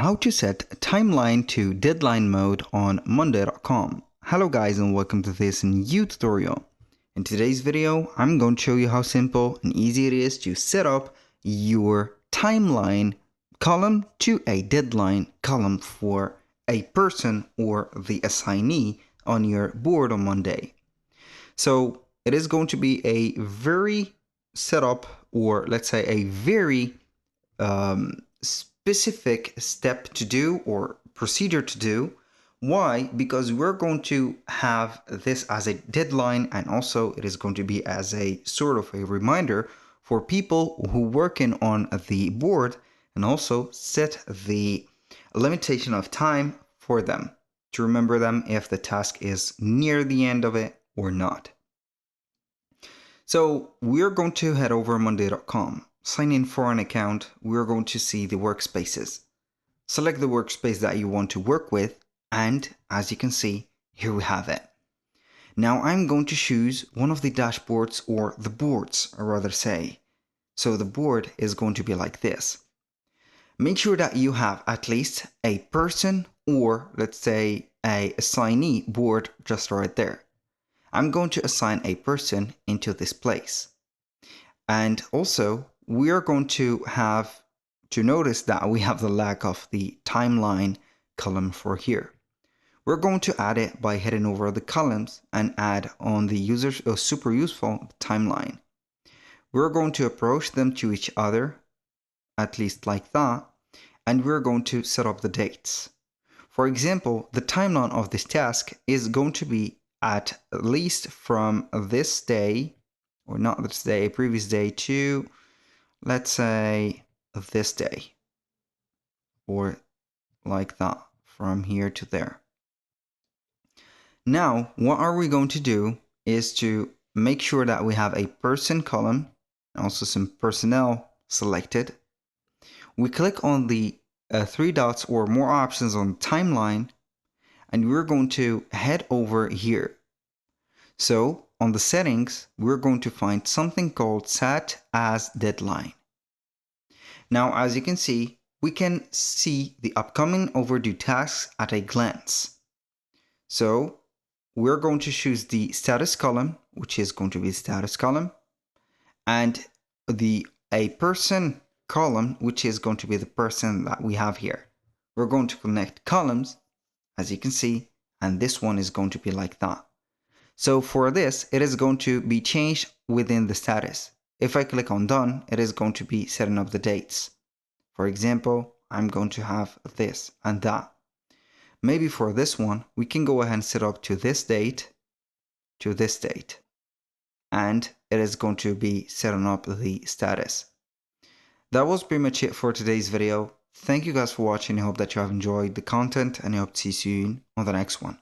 how to set timeline to deadline mode on monday.com. Hello guys and welcome to this new tutorial. In today's video, I'm going to show you how simple and easy it is to set up your timeline column to a deadline column for a person or the assignee on your board on Monday. So it is going to be a very setup, or let's say a very specific step to do or procedure to do. Why? Because we're going to have this as a deadline, and also it is going to be as a sort of a reminder for people who working on the board, and also set the limitation of time for them to remember them if the task is near the end of it or not. So we're going to head over monday.com. Sign in for an account. We're going to see the workspaces. Select the workspace that you want to work with, and as you can see, here we have it. Now I'm going to choose one of the dashboards, or the boards, I rather say. So the board is going to be like this. Make sure that you have at least a person, or let's say a assignee board just right there. I'm going to assign a person into this place. And also, we are going to have to notice that we have the lack of the timeline column for here. We're going to add it by heading over the columns and add on the user's super useful timeline. We're going to approach them to each other, at least like that, and we're going to set up the dates. For example, the timeline of this task is going to be at least from this day, or not this day, previous day, to, let's say, this day, or like that, from here to there. Now, what are we going to do is to make sure that we have a person column, also some personnel selected. We click on the three dots or more options on timeline, and we're going to head over here. So on the settings, we're going to find something called set as deadline. Now, as you can see, we can see the upcoming overdue tasks at a glance. So we're going to choose the status column, which is going to be the status column, and the a person column, which is going to be the person that we have here. We're going to connect columns, as you can see, and this one is going to be like that. So for this, it is going to be changed within the status. If I click on done, it is going to be setting up the dates. For example, I'm going to have this and that. Maybe for this one, we can go ahead and set up to this date, and it is going to be setting up the status. That was pretty much it for today's video. Thank you guys for watching. I hope that you have enjoyed the content, and I hope to see you soon on the next one.